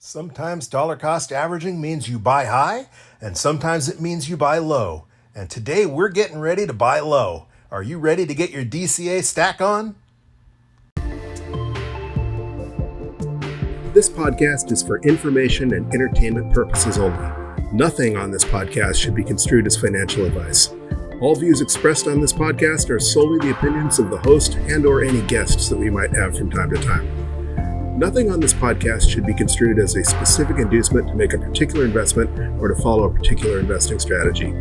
Sometimes dollar cost averaging means you buy high, and sometimes it means you buy low. And today we're getting ready to buy low. Are you ready to get your DCA stack on? This podcast is for information and entertainment purposes only. Nothing on this podcast should be construed as financial advice. All views expressed on this podcast are solely the opinions of the host and/or any guests that we might have from time to time. Nothing on this podcast should be construed as a specific inducement to make a particular investment or to follow a particular investing strategy.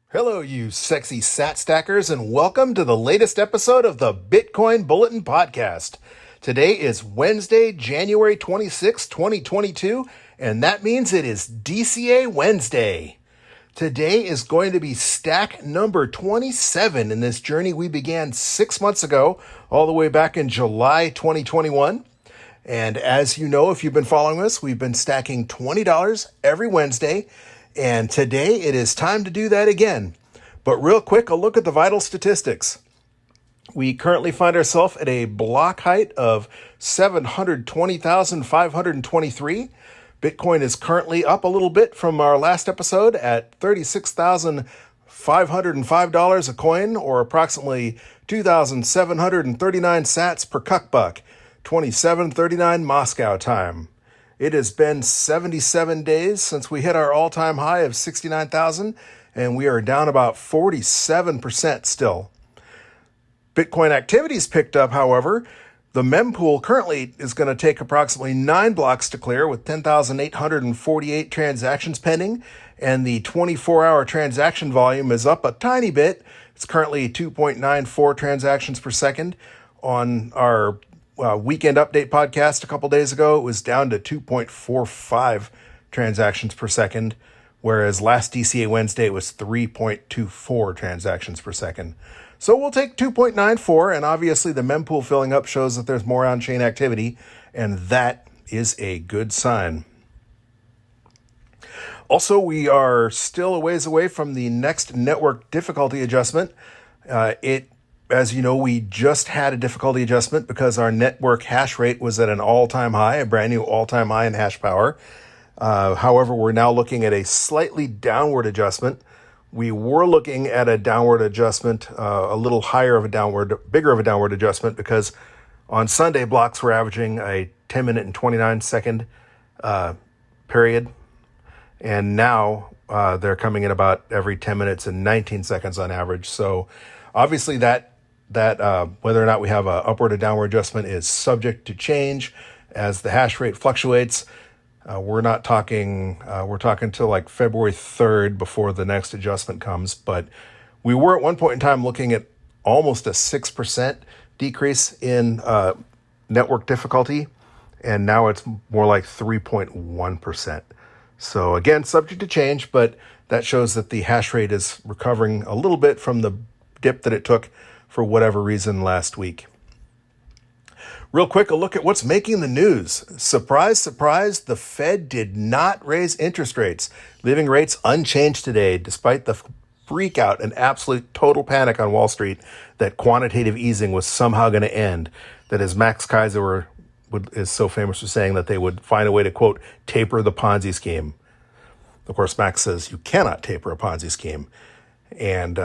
Hello, you sexy sat stackers, and welcome to the latest episode of the Bitcoin Bulletin podcast. Today is Wednesday, January 26, 2022, and that means it is DCA Wednesday. Today is going to be stack number 27 in this journey we began 6 months ago, all the way back in July 2021. And as you know, if you've been following us, we've been stacking $20 every Wednesday, and today it is time to do that again. But real quick, a look at the vital statistics. We currently find ourselves at a block height of 720,523. Bitcoin is currently up a little bit from our last episode at $36,505 a coin, or approximately 2,739 sats per cuck buck, 27:39 Moscow time. It has been 77 days since we hit our all-time high of 69,000, and we are down about 47% still. Bitcoin activity's picked up, however. The mempool currently is going to take approximately 9 blocks to clear with 10,848 transactions pending, and the 24-hour transaction volume is up a tiny bit. It's currently 2.94 transactions per second. On our weekend update podcast a couple days ago, it was down to 2.45 transactions per second, whereas last DCA Wednesday it was 3.24 transactions per second. So we'll take 2.94, and obviously the mempool filling up shows that there's more on-chain activity, and that is a good sign. Also, we are still a ways away from the next network difficulty adjustment. As you know, we just had a difficulty adjustment because our network hash rate was at an all-time high, a brand new all-time high in hash power. However, we're now looking at a slightly downward adjustment. We were looking at a downward adjustment, a little bigger of a downward adjustment, because on Sunday blocks were averaging a 10 minute and 29 second period. And now they're coming in about every 10 minutes and 19 seconds on average. So obviously that whether or not we have an upward or downward adjustment is subject to change as the hash rate fluctuates. We're talking till like February 3rd before the next adjustment comes. But we were at one point in time looking at almost a 6% decrease in network difficulty, and now it's more like 3.1%. So again, subject to change, but that shows that the hash rate is recovering a little bit from the dip that it took for whatever reason last week. Real quick, a look at what's making the news. Surprise, surprise, the Fed did not raise interest rates, leaving rates unchanged today, despite the freak out and absolute total panic on Wall Street that quantitative easing was somehow going to end. That, as Max Kaiser is so famous for saying, that they would find a way to, quote, taper the Ponzi scheme. Of course, Max says you cannot taper a Ponzi scheme. And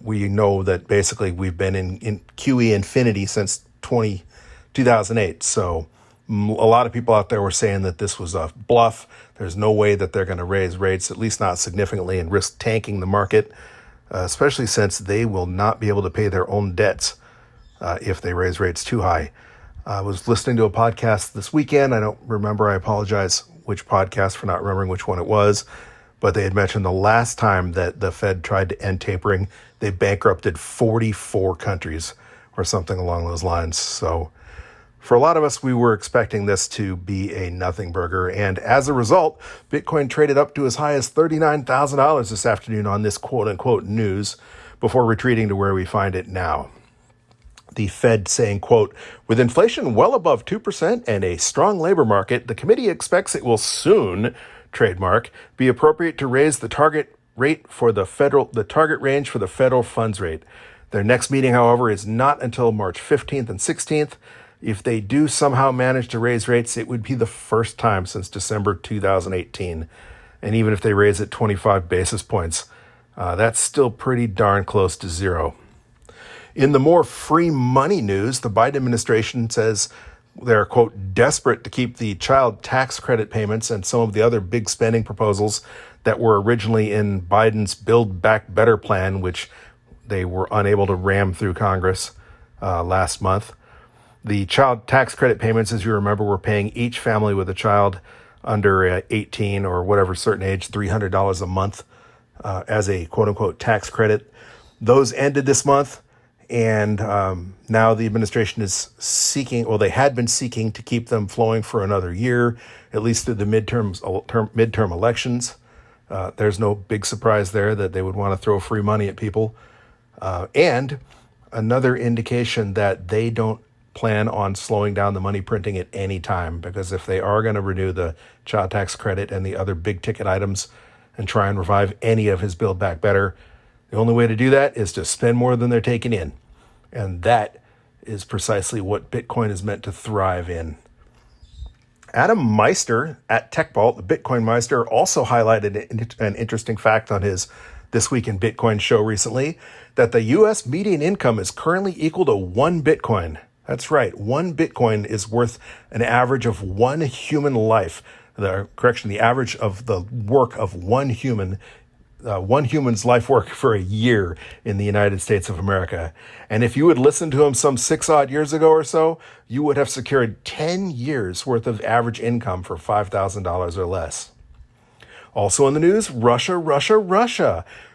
we know that basically we've been in QE infinity since 2008. So a lot of people out there were saying that this was a bluff. There's no way that they're going to raise rates, at least not significantly, and risk tanking the market, especially since they will not be able to pay their own debts if they raise rates too high. I was listening to a podcast this weekend. I don't remember. I apologize which podcast for not remembering which one it was. But they had mentioned the last time that the Fed tried to end tapering, they bankrupted 44 countries or something along those lines. So for a lot of us, we were expecting this to be a nothing burger. And as a result, Bitcoin traded up to as high as $39,000 this afternoon on this quote-unquote news before retreating to where we find it now. The Fed saying, quote, with inflation well above 2% and a strong labor market, the committee expects it will soon trademark, be appropriate to raise the target range for the federal funds rate. Their next meeting, however, is not until March 15th and 16th. If they do somehow manage to raise rates, it would be the first time since December 2018. And even if they raise it 25 basis points, that's still pretty darn close to zero. In the more free money news, the Biden administration says they're, quote, desperate to keep the child tax credit payments and some of the other big spending proposals that were originally in Biden's Build Back Better plan, which they were unable to ram through Congress last month. The child tax credit payments, as you remember, were paying each family with a child under 18 or whatever certain age, $300 a month as a quote-unquote tax credit. Those ended this month, and now the administration is seeking, well, they had been seeking to keep them flowing for another year, at least through the midterm elections. There's no big surprise there that they would want to throw free money at people. And another indication that they don't plan on slowing down the money printing at any time, because if they are going to renew the child tax credit and the other big ticket items and try and revive any of his Build Back Better, the only way to do that is to spend more than they're taking in. And that is precisely what Bitcoin is meant to thrive in. Adam Meister at TechBalt, the Bitcoin Meister, also highlighted an interesting fact on his This Week in Bitcoin show recently, that the U.S. median income is currently equal to 1 Bitcoin. That's right, 1 Bitcoin is worth an average of 1 human life. The average of the work of one human's life work for a year in the United States of America. And if you had listened to him some 6 odd years ago or so, you would have secured 10 years worth of average income for $5,000 or less. Also in the news, Russia.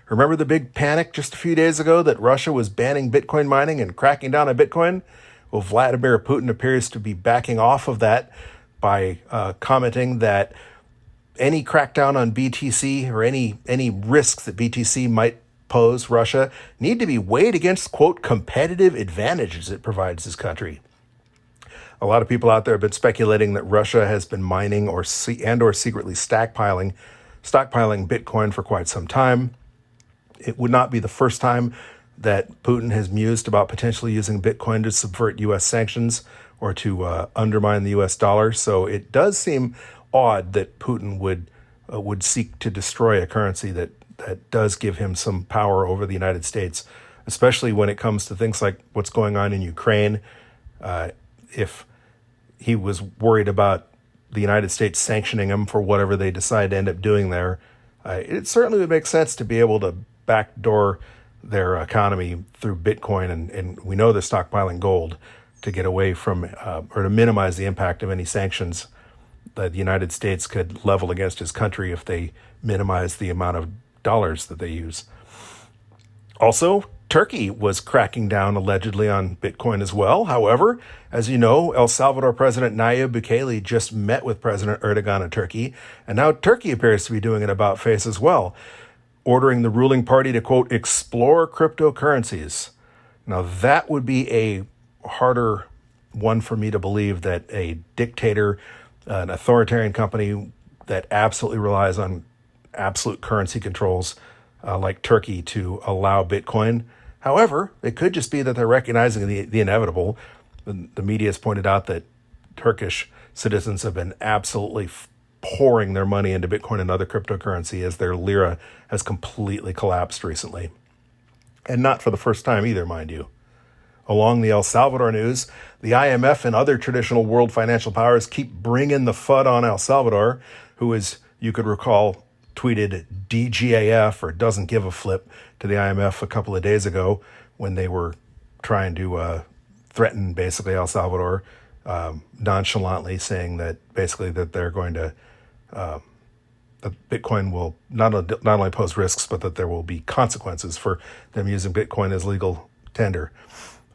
Remember the big panic just a few days ago that Russia was banning Bitcoin mining and cracking down on Bitcoin? Well, Vladimir Putin appears to be backing off of that by commenting that any crackdown on BTC or any risks that BTC might pose Russia need to be weighed against, quote, competitive advantages it provides his country. A lot of people out there have been speculating that Russia has been mining or secretly stockpiling Bitcoin for quite some time. It would not be the first time that Putin has mused about potentially using Bitcoin to subvert U.S. sanctions or to undermine the U.S. dollar. So it does seem odd that Putin would seek to destroy a currency that does give him some power over the United States, especially when it comes to things like what's going on in Ukraine. If he was worried about the United States sanctioning him for whatever they decide to end up doing there, it certainly would make sense to be able to backdoor their economy through Bitcoin, and we know they're stockpiling gold to get away from or to minimize the impact of any sanctions that the United States could level against his country if they minimize the amount of dollars that they use. Also, Turkey was cracking down allegedly on Bitcoin as well. However, as you know, El Salvador President Nayib Bukele just met with President Erdogan of Turkey, and now Turkey appears to be doing an about-face as well, ordering the ruling party to, quote, explore cryptocurrencies. Now, that would be a harder one for me to believe, that a dictator, an authoritarian company that absolutely relies on absolute currency controls like Turkey to allow Bitcoin. However, it could just be that they're recognizing the inevitable. The media has pointed out that Turkish citizens have been absolutely pouring their money into Bitcoin and other cryptocurrency as their lira has completely collapsed recently. And not for the first time either, mind you. Along the El Salvador news, the IMF and other traditional world financial powers keep bringing the FUD on El Salvador, who, as you could recall, tweeted DGAF, or doesn't give a flip, to the IMF a couple of days ago when they were trying to threaten basically El Salvador, nonchalantly saying that basically that they're going to that Bitcoin will not only pose risks, but that there will be consequences for them using Bitcoin as legal tender.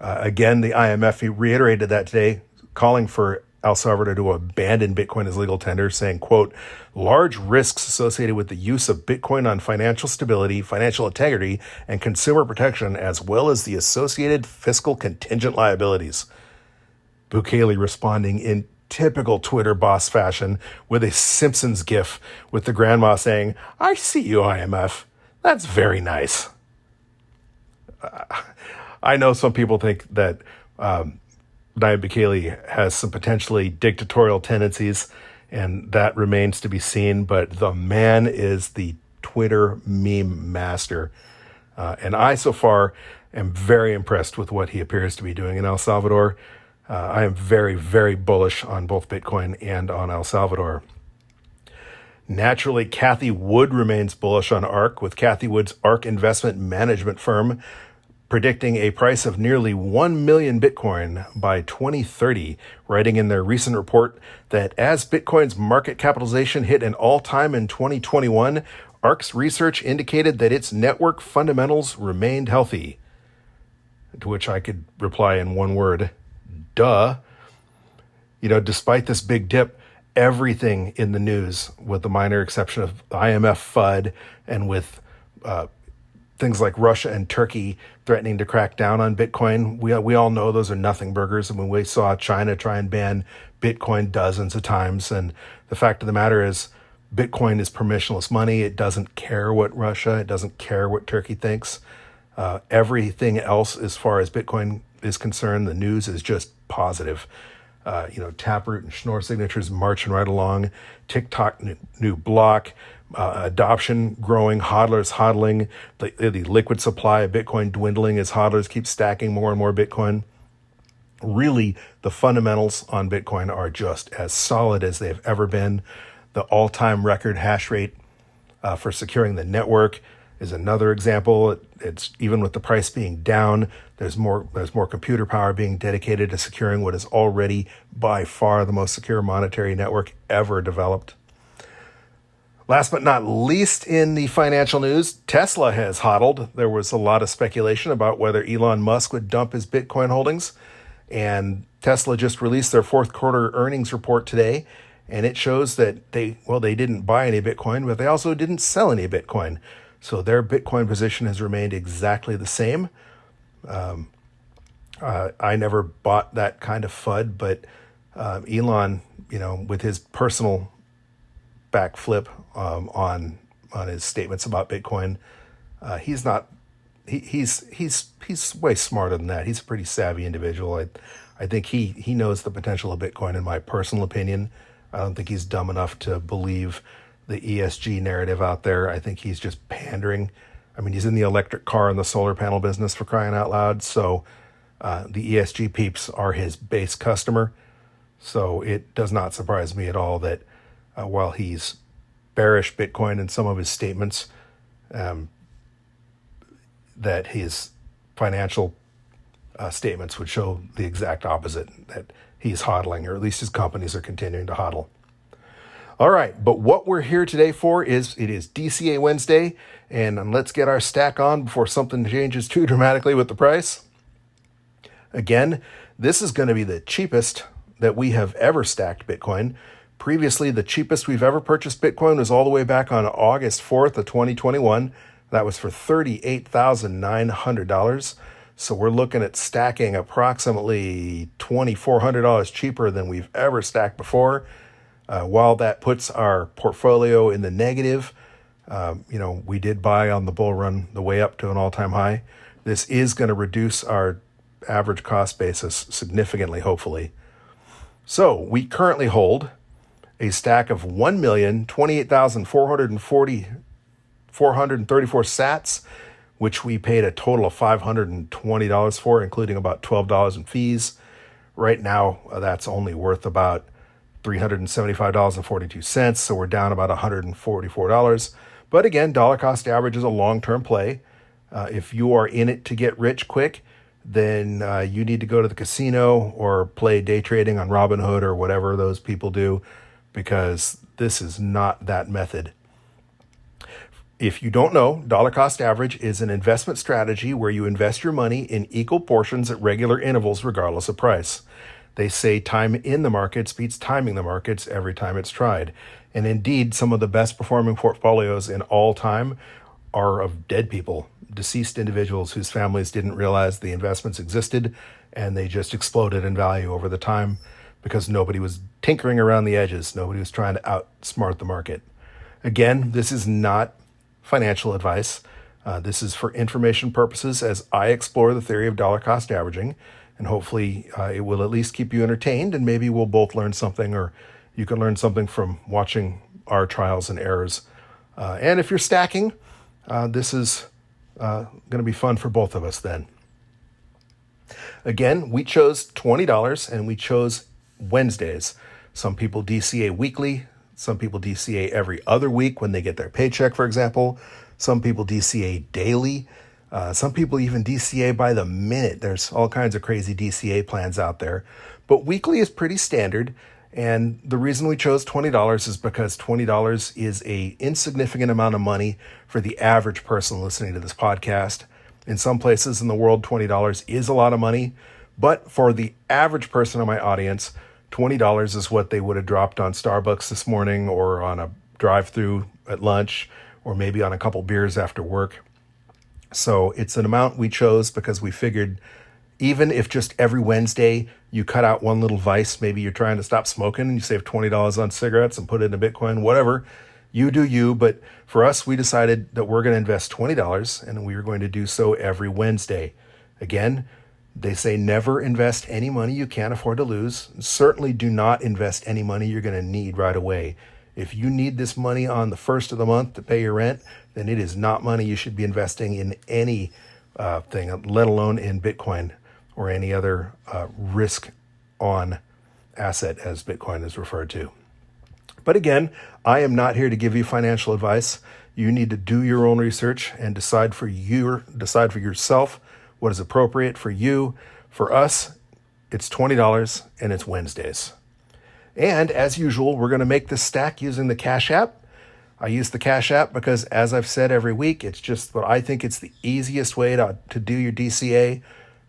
Again, the IMF reiterated that today, calling for El Salvador to abandon Bitcoin as legal tender, saying, quote, large risks associated with the use of Bitcoin on financial stability, financial integrity, and consumer protection, as well as the associated fiscal contingent liabilities. Bukele responding in typical Twitter boss fashion with a Simpsons gif with the grandma saying, "I see you, IMF. That's very nice." I know some people think that Nayib Bukele has some potentially dictatorial tendencies, and that remains to be seen, but the man is the Twitter meme master. And I, so far, am very impressed with what he appears to be doing in El Salvador. I am very, very bullish on both Bitcoin and on El Salvador. Naturally, Cathie Wood remains bullish on ARK, with Cathie Wood's ARK investment management firm predicting a price of nearly 1 million Bitcoin by 2030, writing in their recent report that as Bitcoin's market capitalization hit an all-time in 2021, ARK's research indicated that its network fundamentals remained healthy. To which I could reply in one word, duh. Despite this big dip, everything in the news, with the minor exception of IMF FUD and with things like Russia and Turkey threatening to crack down on Bitcoin, we all know those are nothing burgers. I mean, we saw China try and ban Bitcoin dozens of times. And the fact of the matter is, Bitcoin is permissionless money. It doesn't care what Russia, it doesn't care what Turkey thinks. Everything else, as far as Bitcoin is concerned, the news is just positive. Taproot and Schnorr signatures marching right along. TikTok new block. Adoption growing, hodlers hodling, the liquid supply of Bitcoin dwindling as hodlers keep stacking more and more Bitcoin. Really, the fundamentals on Bitcoin are just as solid as they've ever been. The all-time record hash rate for securing the network is another example. It's even with the price being down, there's more computer power being dedicated to securing what is already by far the most secure monetary network ever developed. Last but not least in the financial news, Tesla has hodled. There was a lot of speculation about whether Elon Musk would dump his Bitcoin holdings, and Tesla just released their fourth quarter earnings report today, and it shows that they didn't buy any Bitcoin, but they also didn't sell any Bitcoin. So their Bitcoin position has remained exactly the same. I never bought that kind of FUD, but Elon, with his personal backflip on his statements about Bitcoin, he's way smarter than that. He's a pretty savvy individual. I think he knows the potential of Bitcoin, in my personal opinion. I don't think he's dumb enough to believe the ESG narrative out there. I think he's just pandering. I mean, he's in the electric car and the solar panel business, for crying out loud. So the ESG peeps are his base customer. So it does not surprise me at all that while he's bearish Bitcoin in some of his statements, that his financial statements would show the exact opposite, that he's hodling, or at least his companies are continuing to hodl. All right, but what we're here today for is DCA Wednesday, and let's get our stack on before something changes too dramatically with the price. Again, this is going to be the cheapest that we have ever stacked Bitcoin. Previously, the cheapest we've ever purchased Bitcoin was all the way back on August 4th of 2021. That was for $38,900. So we're looking at stacking approximately $2,400 cheaper than we've ever stacked before. While that puts our portfolio in the negative, we did buy on the bull run the way up to an all-time high. This is going to reduce our average cost basis significantly, hopefully. So we currently hold a stack of 1,028,434 sats, which we paid a total of $520 for, including about $12 in fees. Right now, that's only worth about $375.42, so we're down about $144. But again, dollar cost average is a long-term play. If you are in it to get rich quick, then you need to go to the casino or play day trading on Robinhood or whatever those people do, because this is not that method. If you don't know, dollar cost average is an investment strategy where you invest your money in equal portions at regular intervals regardless of price. They say time in the markets beats timing the markets every time it's tried. And indeed, some of the best performing portfolios in all time are of dead people, deceased individuals whose families didn't realize the investments existed and they just exploded in value over the time. because nobody was tinkering around the edges. Nobody was trying to outsmart the market. Again, this is not financial advice. This is for information purposes as I explore the theory of dollar cost averaging, and hopefully it will at least keep you entertained, and maybe we'll both learn something, or you can learn something from watching our trials and errors. And if you're stacking, this is going to be fun for both of us then. Again, we chose $20 and we chose Wednesdays. Some people DCA weekly. Some people DCA every other week when they get their paycheck, for example. Some people DCA daily. Some people even DCA by the minute. There's all kinds of crazy DCA plans out there. But weekly is pretty standard. And the reason we chose $20 is because $20 is an insignificant amount of money for the average person listening to this podcast. In some places in the world, $20 is a lot of money. But for the average person in my audience, $20 is what they would have dropped on Starbucks this morning, or on a drive-through at lunch, or maybe on a couple beers after work. So it's an amount we chose because we figured even if just every Wednesday you cut out one little vice, maybe you're trying to stop smoking and you save $20 on cigarettes and put it into Bitcoin, whatever, you do you. But for us, we decided that we're going to invest $20 and we were going to do so every Wednesday. Again, they say never invest any money you can't afford to lose. Certainly do not invest any money you're going to need right away. If you need this money on the first of the month to pay your rent, then it is not money you should be investing in any thing, let alone in Bitcoin or any other risk-on asset, as Bitcoin is referred to. But again, I am not here to give you financial advice. You need to do your own research and decide for yourself what is appropriate for you. For us, it's $20 and it's Wednesdays. And as usual, we're going to make this stack using the Cash App. I use the Cash App because, as I've said every week, it's just what I think it's the easiest way to do your DCA.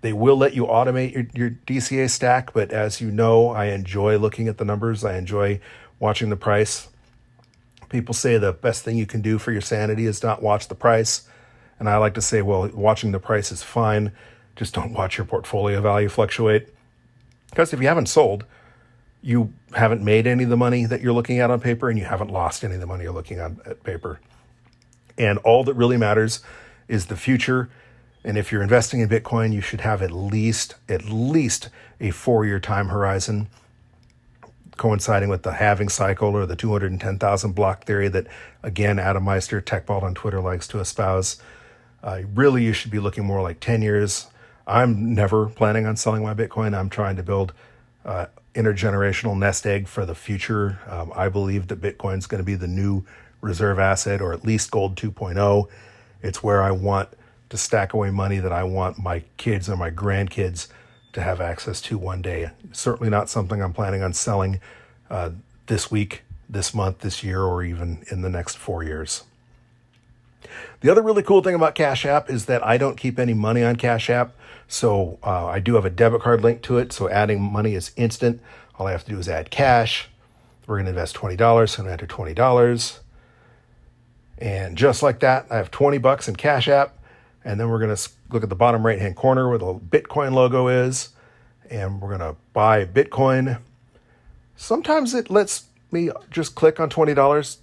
They will let you automate your DCA stack, but as you know, I enjoy looking at the numbers. I enjoy watching the price. People say the best thing you can do for your sanity is not watch the price. And I like to say, well, watching the price is fine. Just don't watch your portfolio value fluctuate. Because if you haven't sold, you haven't made any of the money that you're looking at on paper, and you haven't lost any of the money you're looking at paper. And all that really matters is the future. And if you're investing in Bitcoin, you should have at least a 4-year time horizon, coinciding with the halving cycle or the 210,000 block theory that, again, Adam Meister, TechBalt on Twitter, likes to espouse. Really, you should be looking more like 10 years. I'm never planning on selling my Bitcoin. I'm trying to build intergenerational nest egg for the future. I believe that Bitcoin's going to be the new reserve asset, or at least gold 2.0. It's where I want to stack away money that I want my kids and my grandkids to have access to one day. Certainly not something I'm planning on selling this week, this month, this year, or even in the next 4 years. The other really cool thing about Cash App is that I don't keep any money on Cash App. So I do have a debit card linked to it. So adding money is instant. All I have to do is add cash. We're going to invest $20. So I'm going to enter $20. And just like that, I have $20 in Cash App. And then we're going to look at the bottom right-hand corner where the Bitcoin logo is. And we're going to buy Bitcoin. Sometimes it lets me just click on $20.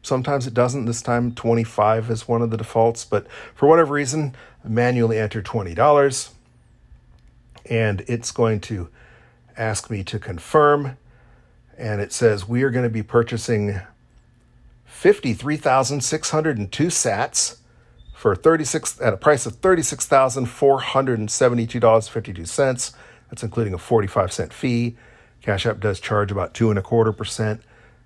Sometimes it doesn't. This time 25 is one of the defaults. But for whatever reason, I manually enter $20. And it's going to ask me to confirm. And it says we are going to be purchasing 53,602 sats for at a price of $36,472.52. That's including a 45-cent fee. Cash App does charge about 2.25%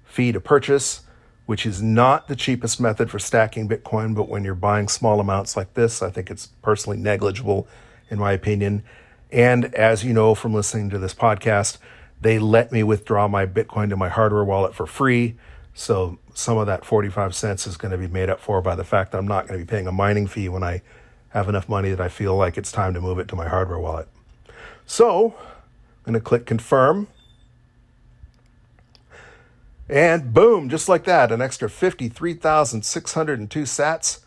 fee to purchase, which is not the cheapest method for stacking Bitcoin. But when you're buying small amounts like this, I think it's personally negligible, in my opinion. And as you know from listening to this podcast, they let me withdraw my Bitcoin to my hardware wallet for free. So some of that 45 cents is going to be made up for by the fact that I'm not going to be paying a mining fee when I have enough money that I feel like it's time to move it to my hardware wallet. So I'm going to click confirm. And boom, just like that, an extra 53,602 sats.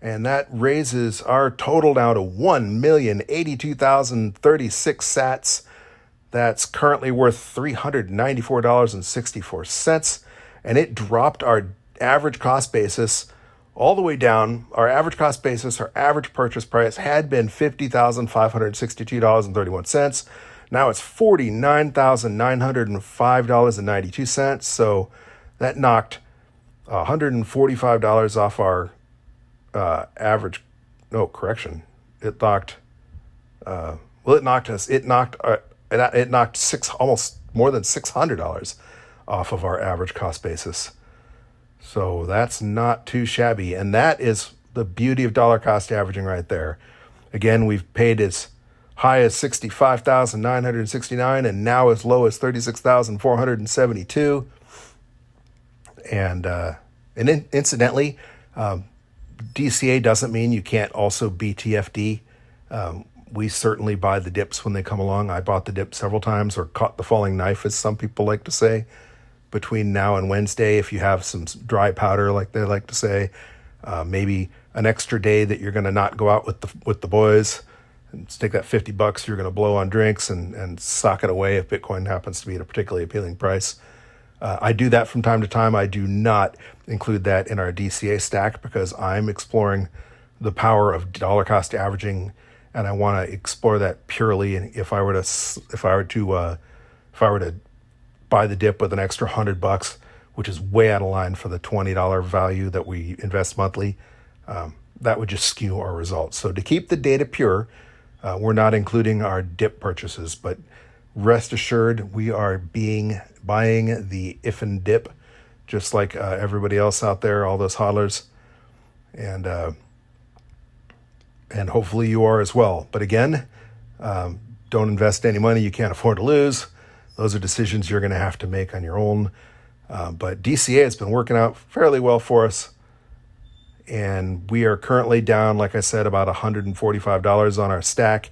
And that raises our total now to 1,082,036 sats. That's currently worth $394.64, and it dropped our average cost basis all the way down. Our average cost basis, our average purchase price had been $50,562.31. Now it's $49,905.92. So that knocked $145 off our average. No, correction. It knocked. It knocked us. It knocked almost more than $600 off of our average cost basis. So that's not too shabby. And that is the beauty of dollar cost averaging right there. Again, we've paid as high as $65,969 and now as low as $36,472. And incidentally, DCA doesn't mean you can't also BTFD. We certainly buy the dips when they come along. I bought the dip several times, or caught the falling knife, as some people like to say, between now and Wednesday. If you have some dry powder, like they like to say, maybe an extra day that you're going to not go out with the boys, and take that $50 you're going to blow on drinks and sock it away if Bitcoin happens to be at a particularly appealing price. I do that from time to time. I do not include that in our DCA stack because I'm exploring the power of dollar cost averaging, and I want to explore that purely. And if I were to buy the dip with an extra $100, which is way out of line for the $20 value that we invest monthly, that would just skew our results. So to keep the data pure, we're not including our dip purchases, but rest assured we are buying the if and dip, just like everybody else out there, all those hodlers, and hopefully you are as well. But again, don't invest any money you can't afford to lose. Those are decisions you're going to have to make on your own. But DCA has been working out fairly well for us. And we are currently down, like I said, about $145 on our stack.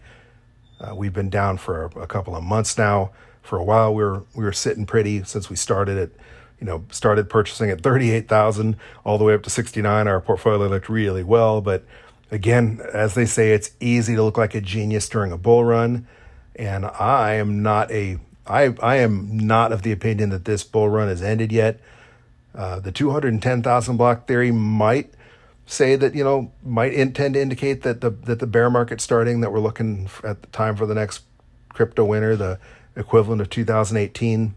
We've been down for a couple of months now. For a while, we were sitting pretty since we started purchasing at 38,000 all the way up to 69. Our portfolio looked really well. But again, as they say, it's easy to look like a genius during a bull run. And I am not of the opinion that this bull run has ended yet. The 210,000 block theory might say that, might intend to indicate that the bear market's starting, that we're looking at the time for the next crypto winter, the equivalent of 2018.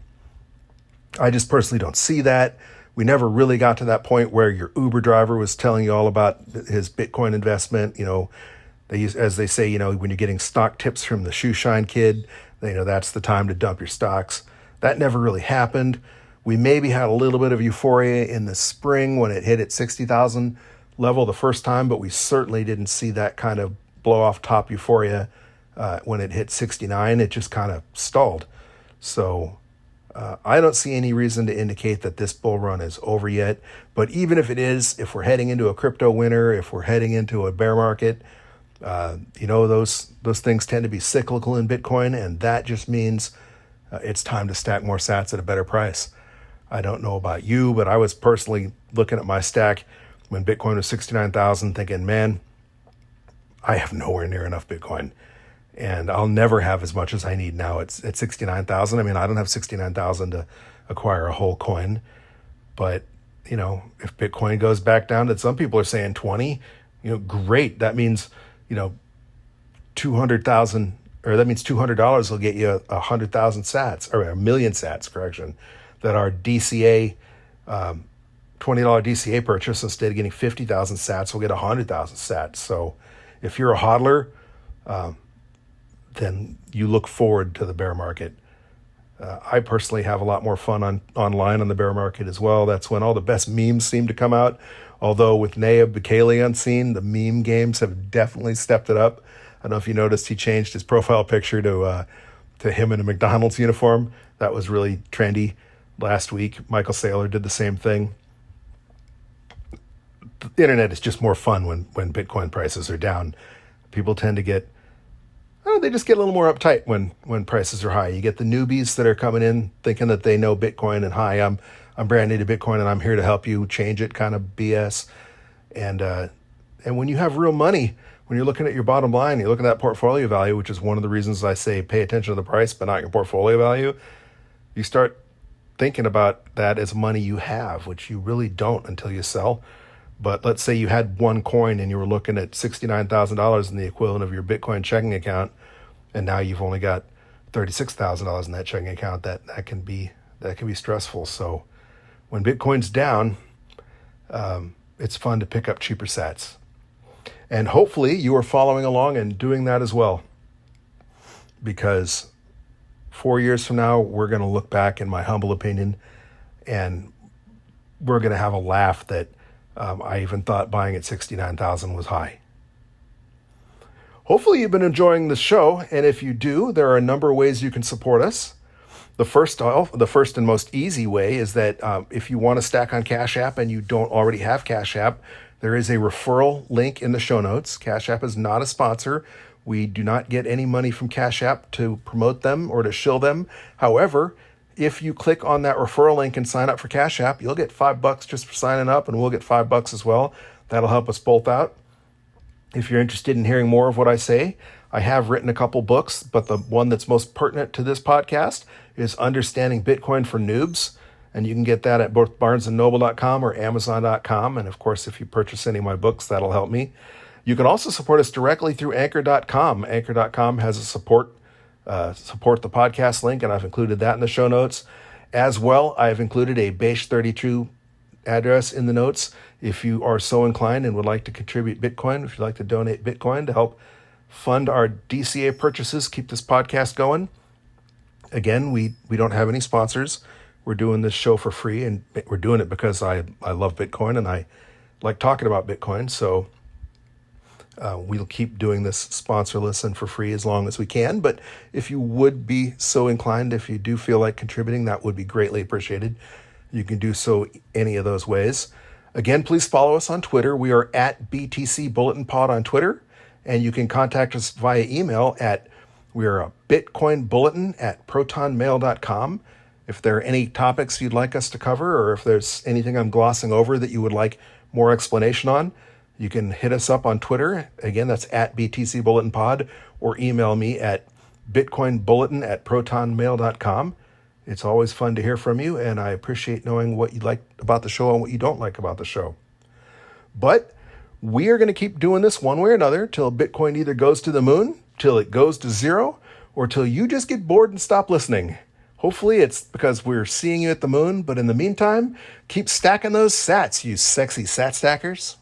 I just personally don't see that. We never really got to that point where your Uber driver was telling you all about his Bitcoin investment. As they say, when you're getting stock tips from the shoe shine kid, that's the time to dump your stocks. That never really happened. We maybe had a little bit of euphoria in the spring when it hit at 60,000 level the first time, but we certainly didn't see that kind of blow off top euphoria when it hit 69. It just kind of stalled. So I don't see any reason to indicate that this bull run is over yet. But even if it is, if we're heading into a crypto winter, if we're heading into a bear market, those things tend to be cyclical in Bitcoin, and that just means it's time to stack more sats at a better price. I don't know about you, but I was personally looking at my stack when Bitcoin was 69,000 thinking, man, I have nowhere near enough Bitcoin, and I'll never have as much as I need now. It's at 69,000. I mean, I don't have 69,000 to acquire a whole coin, but if Bitcoin goes back down to, some people are saying 20, great. That means, 200,000, or that means $200 will get you 100,000 sats, or a million sats, correction, that our DCA, $20 DCA purchase, instead of getting 50,000 sats, will get 100,000 sats. So if you're a hodler, then you look forward to the bear market. I personally have a lot more fun online on the bear market as well. That's when all the best memes seem to come out. Although with Nayib Bukele on scene, the meme games have definitely stepped it up. I don't know if you noticed he changed his profile picture to him in a McDonald's uniform. That was really trendy last week. Michael Saylor did the same thing. The internet is just more fun when Bitcoin prices are down. People tend to get, they just get a little more uptight when prices are high. You get the newbies that are coming in thinking that they know Bitcoin and, hi, I'm brand new to Bitcoin and I'm here to help you change it, kind of BS. And And when you have real money, when you're looking at your bottom line, you look at that portfolio value, which is one of the reasons I say pay attention to the price, but not your portfolio value. You start thinking about that as money you have, which you really don't until you sell. But let's say you had one coin and you were looking at $69,000 in the equivalent of your Bitcoin checking account, and now you've only got $36,000 in that checking account. That can be stressful. So when Bitcoin's down, it's fun to pick up cheaper sats. And hopefully you are following along and doing that as well, because 4 years from now, we're going to look back, in my humble opinion, and we're going to have a laugh that I even thought buying at 69,000 was high. Hopefully you've been enjoying the show, and if you do, there are a number of ways you can support us. The first and most easy way is that if you want to stack on Cash App and you don't already have Cash App, there is a referral link in the show notes. Cash App is not a sponsor. We do not get any money from Cash App to promote them or to shill them. However, if you click on that referral link and sign up for Cash App, you'll get $5 just for signing up, and we'll get $5 as well. That'll help us both out. If you're interested in hearing more of what I say, I have written a couple books, but the one that's most pertinent to this podcast is Understanding Bitcoin for Noobs. And you can get that at both barnesandnoble.com or amazon.com. And of course, if you purchase any of my books, that'll help me. You can also support us directly through anchor.com. Anchor.com has a support the podcast link, and I've included that in the show notes. As well, I've included a Base32 address in the notes if you are so inclined and would like to contribute Bitcoin, if you'd like to donate Bitcoin to help fund our DCA purchases, keep this podcast going. Again, we don't have any sponsors. We're doing this show for free, and we're doing it because I love Bitcoin and I like talking about Bitcoin. So we'll keep doing this sponsorless and for free as long as we can. But if you would be so inclined, if you do feel like contributing, that would be greatly appreciated. You can do so any of those ways. Again, please follow us on Twitter. We are at BTC Bulletin Pod on Twitter. And you can contact us via email we are a bitcoinbulletin@protonmail.com. If there are any topics you'd like us to cover, or if there's anything I'm glossing over that you would like more explanation on, you can hit us up on Twitter. Again, that's at BTC Bulletin Pod, or email me at bitcoinbulletin@protonmail.com. It's always fun to hear from you, and I appreciate knowing what you like about the show and what you don't like about the show. But we are going to keep doing this one way or another till Bitcoin either goes to the moon, till it goes to zero, or till you just get bored and stop listening. Hopefully it's because we're seeing you at the moon, but in the meantime, keep stacking those sats, you sexy sat stackers.